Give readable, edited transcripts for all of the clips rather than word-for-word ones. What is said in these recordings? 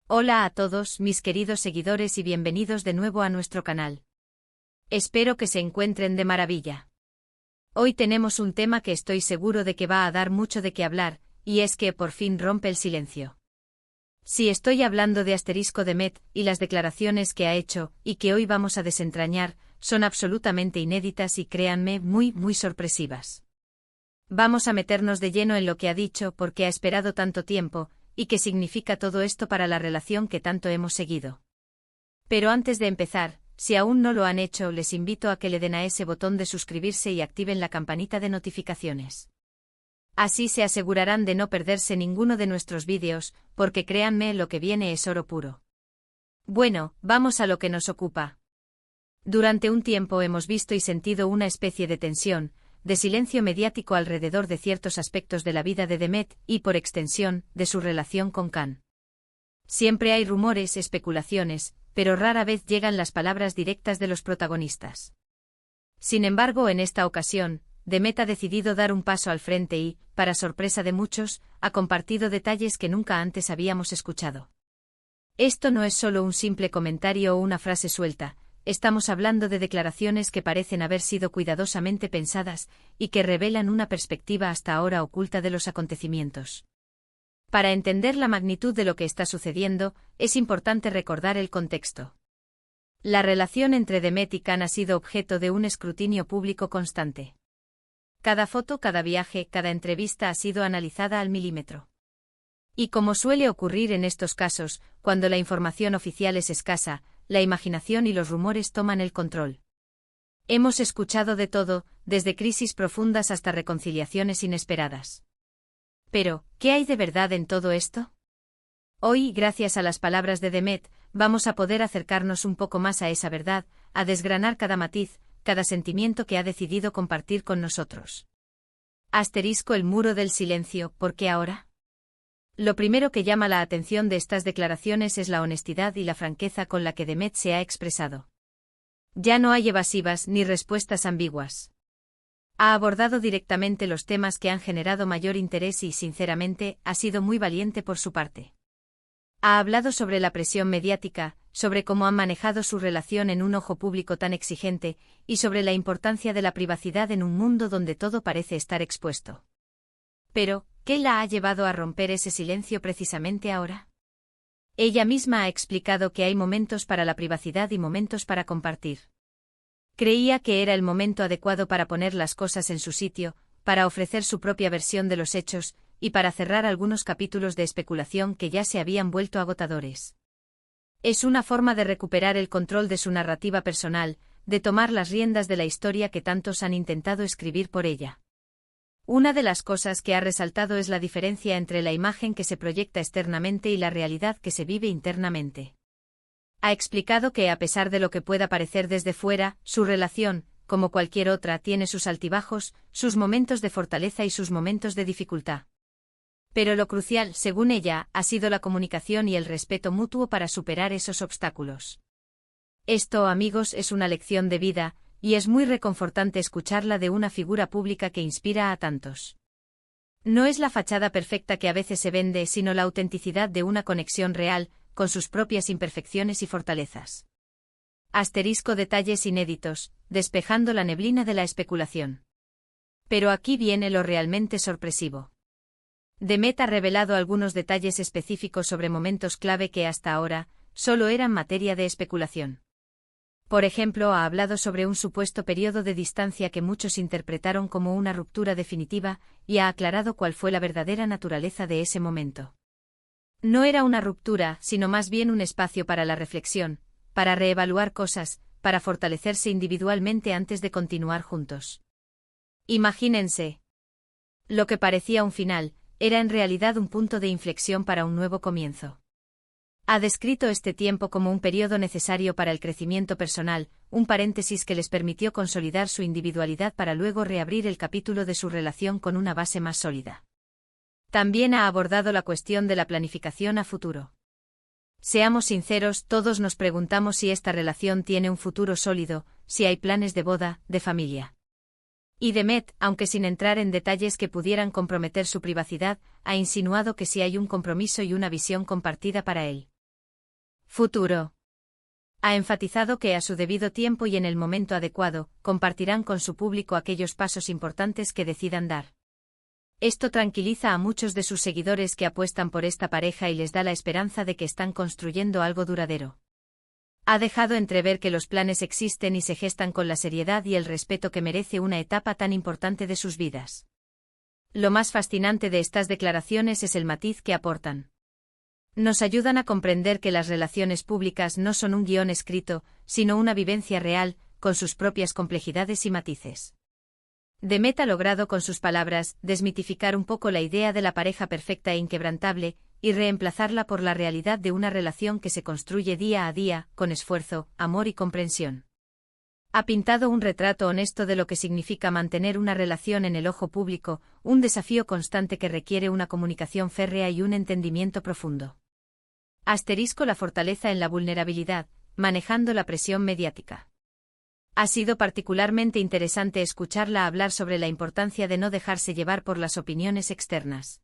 Hola a todos mis queridos seguidores y bienvenidos de nuevo a nuestro canal. Espero que se encuentren de maravilla. Hoy tenemos un tema que estoy seguro de que va a dar mucho de qué hablar, y es que por fin rompe el silencio. Sí, estoy hablando de Demet y las declaraciones que ha hecho, y que hoy vamos a desentrañar, son absolutamente inéditas y créanme muy sorpresivas. Vamos a meternos de lleno en lo que ha dicho porque ha esperado tanto tiempo, y qué significa todo esto para la relación que tanto hemos seguido. Pero antes de empezar, si aún no lo han hecho, les invito a que le den a ese botón de suscribirse y activen la campanita de notificaciones. Así se asegurarán de no perderse ninguno de nuestros vídeos, porque créanme, lo que viene es oro puro. Bueno, vamos a lo que nos ocupa. Durante un tiempo hemos visto y sentido una especie de tensión, de silencio mediático alrededor de ciertos aspectos de la vida de Demet y, por extensión, de su relación con Can. Siempre hay rumores, especulaciones, pero rara vez llegan las palabras directas de los protagonistas. Sin embargo, en esta ocasión, Demet ha decidido dar un paso al frente y, para sorpresa de muchos, ha compartido detalles que nunca antes habíamos escuchado. Esto no es solo un simple comentario o una frase suelta. Estamos hablando de declaraciones que parecen haber sido cuidadosamente pensadas y que revelan una perspectiva hasta ahora oculta de los acontecimientos. Para entender la magnitud de lo que está sucediendo, es importante recordar el contexto. La relación entre Demet y Can ha sido objeto de un escrutinio público constante. Cada foto, cada viaje, cada entrevista ha sido analizada al milímetro. Y como suele ocurrir en estos casos, cuando la información oficial es escasa, la imaginación y los rumores toman el control. Hemos escuchado de todo, desde crisis profundas hasta reconciliaciones inesperadas. Pero, ¿qué hay de verdad en todo esto? Hoy, gracias a las palabras de Demet, vamos a poder acercarnos un poco más a esa verdad, a desgranar cada matiz, cada sentimiento que ha decidido compartir con nosotros. El muro del silencio, ¿por qué ahora? Lo primero que llama la atención de estas declaraciones es la honestidad y la franqueza con la que Demet se ha expresado. Ya no hay evasivas ni respuestas ambiguas. Ha abordado directamente los temas que han generado mayor interés y, sinceramente, ha sido muy valiente por su parte. Ha hablado sobre la presión mediática, sobre cómo han manejado su relación en un ojo público tan exigente, y sobre la importancia de la privacidad en un mundo donde todo parece estar expuesto. Pero, ¿qué la ha llevado a romper ese silencio precisamente ahora? Ella misma ha explicado que hay momentos para la privacidad y momentos para compartir. Creía que era el momento adecuado para poner las cosas en su sitio, para ofrecer su propia versión de los hechos, y para cerrar algunos capítulos de especulación que ya se habían vuelto agotadores. Es una forma de recuperar el control de su narrativa personal, de tomar las riendas de la historia que tantos han intentado escribir por ella. Una de las cosas que ha resaltado es la diferencia entre la imagen que se proyecta externamente y la realidad que se vive internamente. Ha explicado que, a pesar de lo que pueda parecer desde fuera, su relación, como cualquier otra, tiene sus altibajos, sus momentos de fortaleza y sus momentos de dificultad. Pero lo crucial, según ella, ha sido la comunicación y el respeto mutuo para superar esos obstáculos. Esto, amigos, es una lección de vida, y es muy reconfortante escucharla de una figura pública que inspira a tantos. No es la fachada perfecta que a veces se vende, sino la autenticidad de una conexión real, con sus propias imperfecciones y fortalezas. Detalles inéditos, despejando la neblina de la especulación. Pero aquí viene lo realmente sorpresivo. Demet ha revelado algunos detalles específicos sobre momentos clave que hasta ahora solo eran materia de especulación. Por ejemplo, ha hablado sobre un supuesto periodo de distancia que muchos interpretaron como una ruptura definitiva, y ha aclarado cuál fue la verdadera naturaleza de ese momento. No era una ruptura, sino más bien un espacio para la reflexión, para reevaluar cosas, para fortalecerse individualmente antes de continuar juntos. Imagínense. Lo que parecía un final, era en realidad un punto de inflexión para un nuevo comienzo. Ha descrito este tiempo como un periodo necesario para el crecimiento personal, un paréntesis que les permitió consolidar su individualidad para luego reabrir el capítulo de su relación con una base más sólida. También ha abordado la cuestión de la planificación a futuro. Seamos sinceros, todos nos preguntamos si esta relación tiene un futuro sólido, si hay planes de boda, de familia. Y Demet, aunque sin entrar en detalles que pudieran comprometer su privacidad, ha insinuado que sí hay un compromiso y una visión compartida para él. Futuro. Ha enfatizado que a su debido tiempo y en el momento adecuado, compartirán con su público aquellos pasos importantes que decidan dar. Esto tranquiliza a muchos de sus seguidores que apuestan por esta pareja y les da la esperanza de que están construyendo algo duradero. Ha dejado entrever que los planes existen y se gestan con la seriedad y el respeto que merece una etapa tan importante de sus vidas. Lo más fascinante de estas declaraciones es el matiz que aportan. Nos ayudan a comprender que las relaciones públicas no son un guión escrito, sino una vivencia real, con sus propias complejidades y matices. Demet ha logrado con sus palabras desmitificar un poco la idea de la pareja perfecta e inquebrantable, y reemplazarla por la realidad de una relación que se construye día a día, con esfuerzo, amor y comprensión. Ha pintado un retrato honesto de lo que significa mantener una relación en el ojo público, un desafío constante que requiere una comunicación férrea y un entendimiento profundo. La fortaleza en la vulnerabilidad, manejando la presión mediática. Ha sido particularmente interesante escucharla hablar sobre la importancia de no dejarse llevar por las opiniones externas.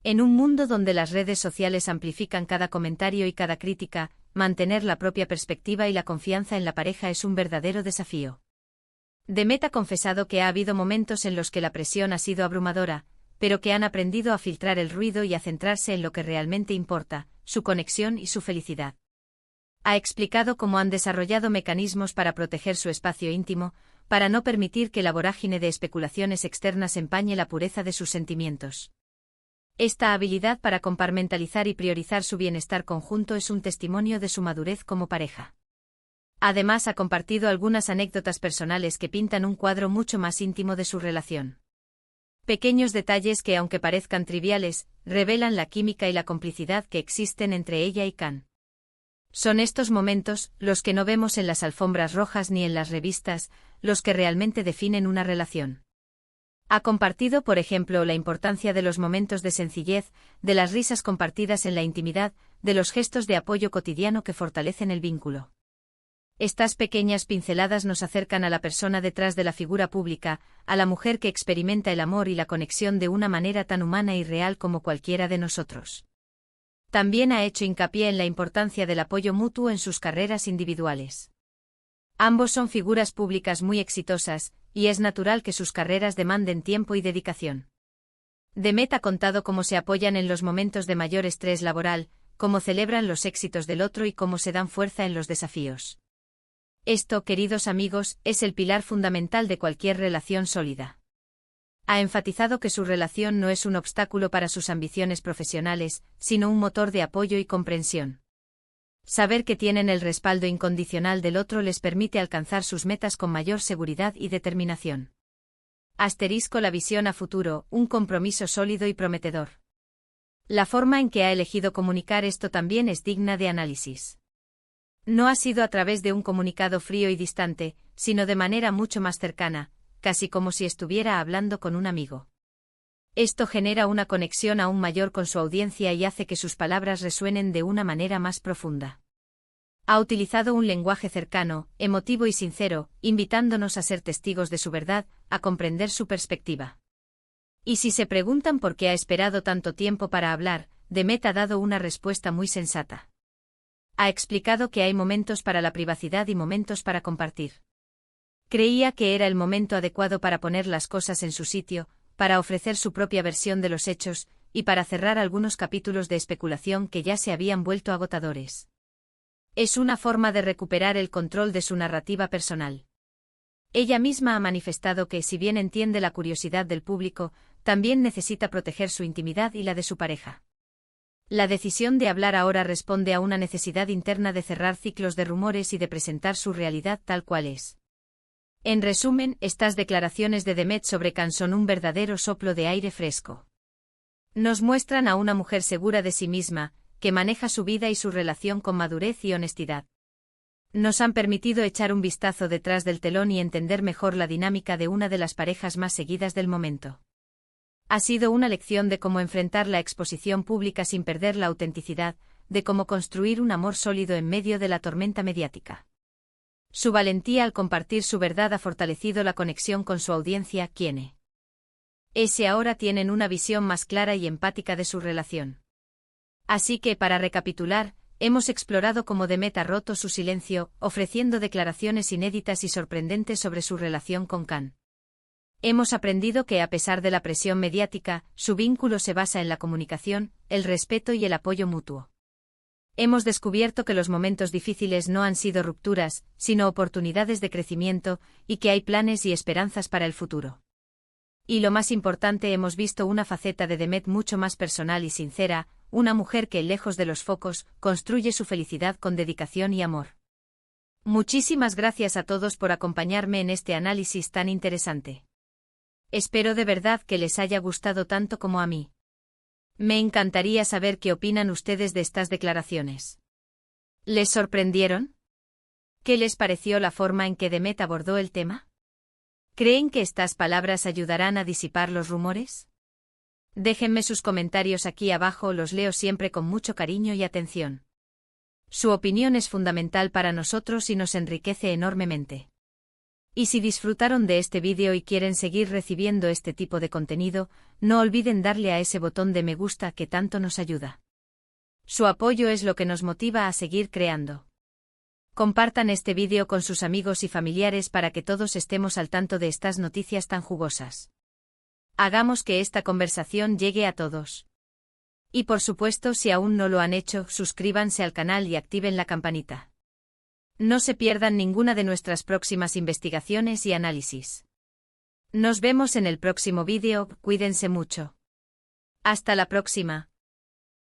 En un mundo donde las redes sociales amplifican cada comentario y cada crítica, mantener la propia perspectiva y la confianza en la pareja es un verdadero desafío. Demet ha confesado que ha habido momentos en los que la presión ha sido abrumadora, pero que han aprendido a filtrar el ruido y a centrarse en lo que realmente importa, su conexión y su felicidad. Ha explicado cómo han desarrollado mecanismos para proteger su espacio íntimo, para no permitir que la vorágine de especulaciones externas empañe la pureza de sus sentimientos. Esta habilidad para compartimentalizar y priorizar su bienestar conjunto es un testimonio de su madurez como pareja. Además, ha compartido algunas anécdotas personales que pintan un cuadro mucho más íntimo de su relación. Pequeños detalles que, aunque parezcan triviales, revelan la química y la complicidad que existen entre ella y Khan. Son estos momentos, los que no vemos en las alfombras rojas ni en las revistas, los que realmente definen una relación. Ha compartido, por ejemplo, la importancia de los momentos de sencillez, de las risas compartidas en la intimidad, de los gestos de apoyo cotidiano que fortalecen el vínculo. Estas pequeñas pinceladas nos acercan a la persona detrás de la figura pública, a la mujer que experimenta el amor y la conexión de una manera tan humana y real como cualquiera de nosotros. También ha hecho hincapié en la importancia del apoyo mutuo en sus carreras individuales. Ambos son figuras públicas muy exitosas, y es natural que sus carreras demanden tiempo y dedicación. Demet ha contado cómo se apoyan en los momentos de mayor estrés laboral, cómo celebran los éxitos del otro y cómo se dan fuerza en los desafíos. Esto, queridos amigos, es el pilar fundamental de cualquier relación sólida. Ha enfatizado que su relación no es un obstáculo para sus ambiciones profesionales, sino un motor de apoyo y comprensión. Saber que tienen el respaldo incondicional del otro les permite alcanzar sus metas con mayor seguridad y determinación. La visión a futuro, un compromiso sólido y prometedor. La forma en que ha elegido comunicar esto también es digna de análisis. No ha sido a través de un comunicado frío y distante, sino de manera mucho más cercana, casi como si estuviera hablando con un amigo. Esto genera una conexión aún mayor con su audiencia y hace que sus palabras resuenen de una manera más profunda. Ha utilizado un lenguaje cercano, emotivo y sincero, invitándonos a ser testigos de su verdad, a comprender su perspectiva. Y si se preguntan por qué ha esperado tanto tiempo para hablar, Demet ha dado una respuesta muy sensata. Ha explicado que hay momentos para la privacidad y momentos para compartir. Creía que era el momento adecuado para poner las cosas en su sitio, para ofrecer su propia versión de los hechos, y para cerrar algunos capítulos de especulación que ya se habían vuelto agotadores. Es una forma de recuperar el control de su narrativa personal. Ella misma ha manifestado que, si bien entiende la curiosidad del público, también necesita proteger su intimidad y la de su pareja. La decisión de hablar ahora responde a una necesidad interna de cerrar ciclos de rumores y de presentar su realidad tal cual es. En resumen, estas declaraciones de Demet sobre Khan son un verdadero soplo de aire fresco. Nos muestran a una mujer segura de sí misma, que maneja su vida y su relación con madurez y honestidad. Nos han permitido echar un vistazo detrás del telón y entender mejor la dinámica de una de las parejas más seguidas del momento. Ha sido una lección de cómo enfrentar la exposición pública sin perder la autenticidad, de cómo construir un amor sólido en medio de la tormenta mediática. Su valentía al compartir su verdad ha fortalecido la conexión con su audiencia, quienes ahora tienen una visión más clara y empática de su relación. Así que, para recapitular, Hemos explorado cómo Demet ha roto su silencio, ofreciendo declaraciones inéditas y sorprendentes sobre su relación con Khan. Hemos aprendido que, a pesar de la presión mediática, su vínculo se basa en la comunicación, el respeto y el apoyo mutuo. Hemos descubierto que los momentos difíciles no han sido rupturas, sino oportunidades de crecimiento, y que hay planes y esperanzas para el futuro. Y lo más importante, hemos visto una faceta de Demet mucho más personal y sincera, una mujer que, lejos de los focos, construye su felicidad con dedicación y amor. Muchísimas gracias a todos por acompañarme en este análisis tan interesante. Espero de verdad que les haya gustado tanto como a mí. Me encantaría saber qué opinan ustedes de estas declaraciones. ¿Les sorprendieron? ¿Qué les pareció la forma en que Demet abordó el tema? ¿Creen que estas palabras ayudarán a disipar los rumores? Déjenme sus comentarios aquí abajo, los leo siempre con mucho cariño y atención. Su opinión es fundamental para nosotros y nos enriquece enormemente. Y si disfrutaron de este vídeo y quieren seguir recibiendo este tipo de contenido, no olviden darle a ese botón de me gusta que tanto nos ayuda. Su apoyo es lo que nos motiva a seguir creando. Compartan este vídeo con sus amigos y familiares para que todos estemos al tanto de estas noticias tan jugosas. Hagamos que esta conversación llegue a todos. Y por supuesto, si aún no lo han hecho, suscríbanse al canal y activen la campanita. No se pierdan ninguna de nuestras próximas investigaciones y análisis. Nos vemos en el próximo vídeo, cuídense mucho. Hasta la próxima.